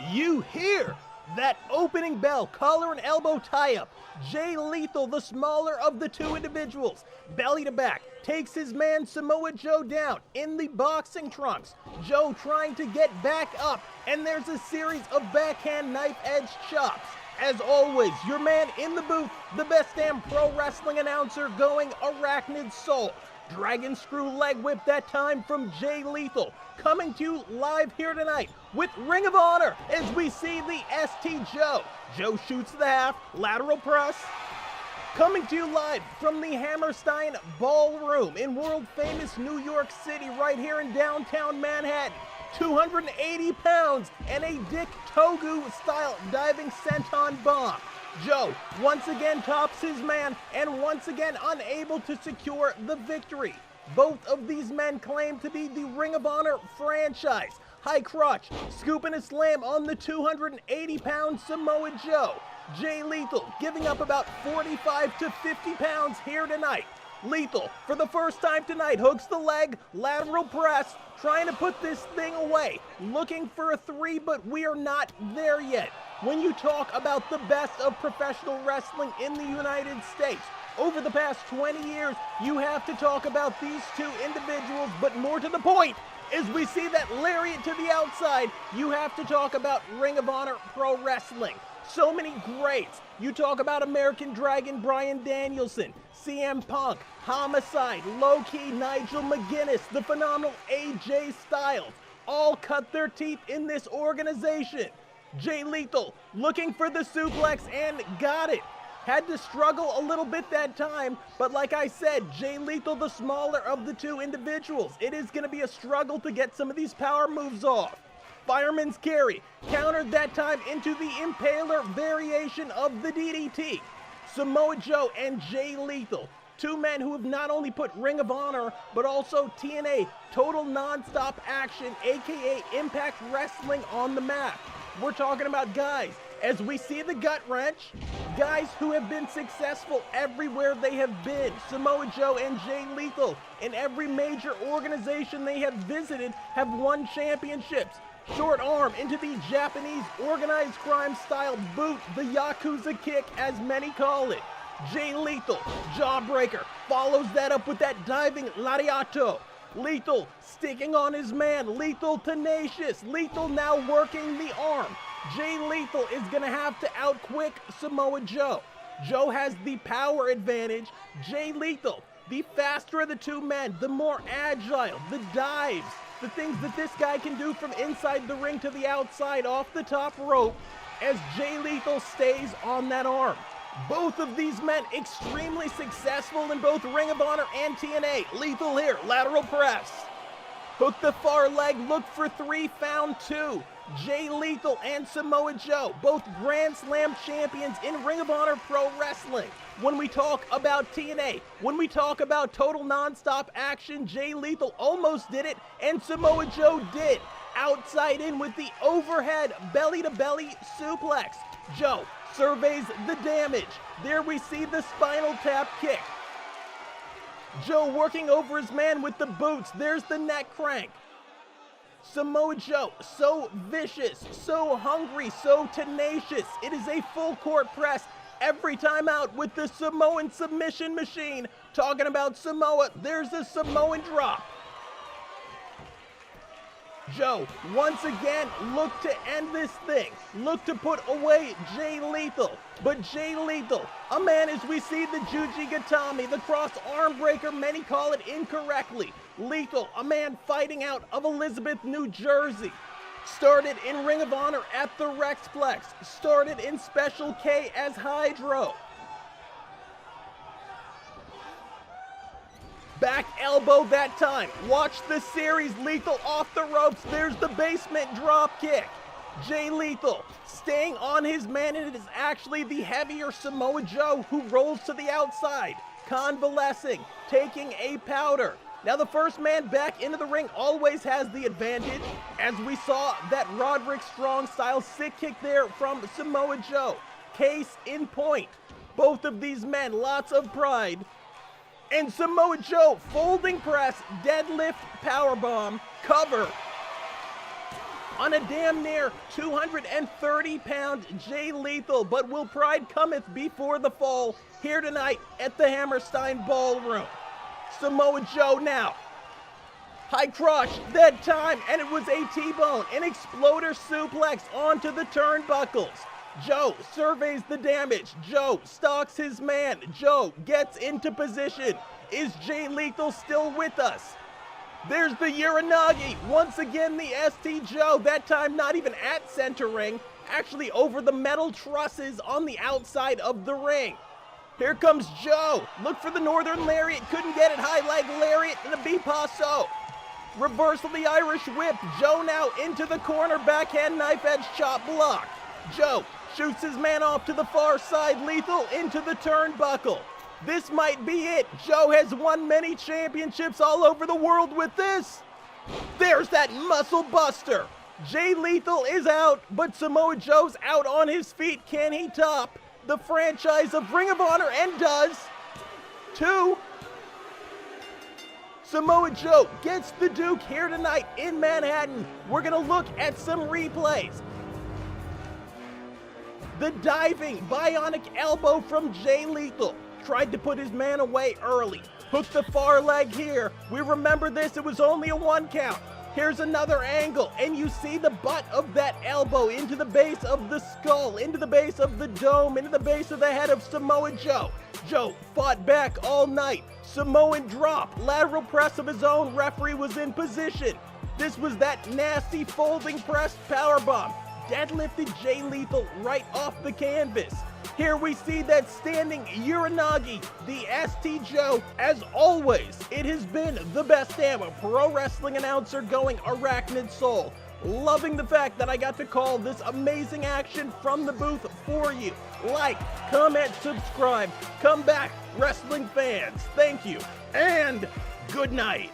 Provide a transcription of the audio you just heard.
You hear that opening bell, collar and elbow tie-up. Jay Lethal, the smaller of the two individuals, belly to back, takes his man Samoa Joe down in the boxing trunks. Joe trying to get back up, and there's a series of backhand knife-edge chops. As always, your man in the booth, the best damn pro wrestling announcer going, Arachnid Soul. Dragon screw leg whip that time from Jay Lethal. Coming to you live here tonight with Ring of Honor as we see the ST Joe. Joe shoots the half, lateral press. Coming to you live from the Hammerstein Ballroom in world famous New York City right here in downtown Manhattan. 280 pounds and a Dick Togu style diving senton bomb. Joe once again tops his man and once again unable to secure the victory. Both of these men claim to be the Ring of Honor franchise. High crotch, scooping a slam on the 280-pound Samoa Joe. Jay Lethal giving up about 45 to 50 pounds here tonight. Lethal, for the first time tonight, hooks the leg, lateral press, trying to put this thing away. Looking for a three, but we are not there yet. When you talk about the best of professional wrestling in the United States, over the past 20 years, you have to talk about these two individuals, but more to the point, as we see that lariat to the outside, you have to talk about Ring of Honor Pro Wrestling. So many greats. You talk about American Dragon Bryan Danielson, CM Punk, Homicide, Low-Key Nigel McGuinness, the phenomenal AJ Styles, all cut their teeth in this organization. Jay Lethal looking for the suplex and got it. Had to struggle a little bit that time, but like I said, Jay Lethal, the smaller of the two individuals. It is going to be a struggle to get some of these power moves off. Fireman's carry, countered that time into the Impaler variation of the DDT. Samoa Joe and Jay Lethal, two men who have not only put Ring of Honor, but also TNA, Total Nonstop Action, aka Impact Wrestling, on the map. We're talking about guys, as we see the gut wrench, guys who have been successful everywhere they have been. Samoa Joe and Jay Lethal, in every major organization they have visited, have won championships. Short arm into the Japanese organized crime style boot, the Yakuza kick as many call it. Jay Lethal, jawbreaker, follows that up with that diving lariato. Lethal sticking on his man, Lethal tenacious, Lethal now working the arm. Jay Lethal is going to have to outquick Samoa Joe. Joe has the power advantage. Jay Lethal, the faster of the two men, the more agile, the dives, the things that this guy can do from inside the ring to the outside off the top rope as Jay Lethal stays on that arm. Both of these men extremely successful in both Ring of Honor and TNA. Lethal here, lateral press. Hook the far leg, look for three, found two. Jay Lethal and Samoa Joe, both Grand Slam champions in Ring of Honor Pro Wrestling. When we talk about TNA, when we talk about Total Nonstop Action, Jay Lethal almost did it, and Samoa Joe did. Outside in with the overhead belly-to-belly suplex. Joe surveys the damage. There we see the spinal tap kick. Joe working over his man with the boots. There's the neck crank. Samoa Joe, so vicious, so hungry, so tenacious. It is a full court press every time out with the Samoan submission machine. Talking about Samoa, there's a Samoan drop. Joe, once again, look to end this thing. Look to put away Jay Lethal. But Jay Lethal, a man as we see the Juji Gatami, the cross arm breaker, many call it incorrectly. Lethal, a man fighting out of Elizabeth, New Jersey. Started in Ring of Honor at the Rexplex. Started in Special K as Hydro. Back elbow that time. Watch the series. Lethal off the ropes. There's the basement drop kick. Jay Lethal staying on his man, and it is actually the heavier Samoa Joe who rolls to the outside. Convalescing, taking a powder. Now the first man back into the ring always has the advantage, as we saw that Roderick Strong style sick kick there from Samoa Joe. Case in point. Both of these men, lots of pride. And Samoa Joe, folding press, deadlift, powerbomb, cover. on a damn near 230-pound Jay Lethal. But will pride cometh before the fall here tonight at the Hammerstein Ballroom. Samoa Joe now. High crush that time, and it was a T-bone, an exploder suplex onto the turnbuckles. Joe surveys the damage. Joe stalks his man. Joe gets into position. Is Jay Lethal still with us? There's the Uranagi. Once again, the ST Joe, that time not even at center ring, actually over the metal trusses on the outside of the ring. Here comes Joe. Look for the Northern Lariat. Couldn't get it. High leg lariat and a bipasso. Reverse of the Irish whip. Joe now into the corner. Backhand knife edge chop block. Joe shoots his man off to the far side. Lethal into the turnbuckle. This might be it. Joe has won many championships all over the world with this. There's that muscle buster. Jay Lethal is out, but Samoa Joe's out on his feet. Can he top the franchise of Ring of Honor? And does. 2. Samoa Joe gets the Duke here tonight in Manhattan. We're going to look at some replays. The diving bionic elbow from Jay Lethal. Tried to put his man away early. Hooked the far leg here. We remember this, it was only a 1 count. Here's another angle, and you see the butt of that elbow into the base of the skull, into the base of the dome, into the base of the head of Samoa Joe. Joe fought back all night. Samoan drop, lateral press of his own. Referee was in position. This was that nasty folding press powerbomb. Deadlifted Jay Lethal right off the canvas. Here we see that standing Uranagi, the ST Joe. As always, it has been the best damn pro wrestling announcer going, Arachnid Soul. Loving the fact that I got to call this amazing action from the booth for you. Like, comment, subscribe. Come back, wrestling fans. Thank you, and good night.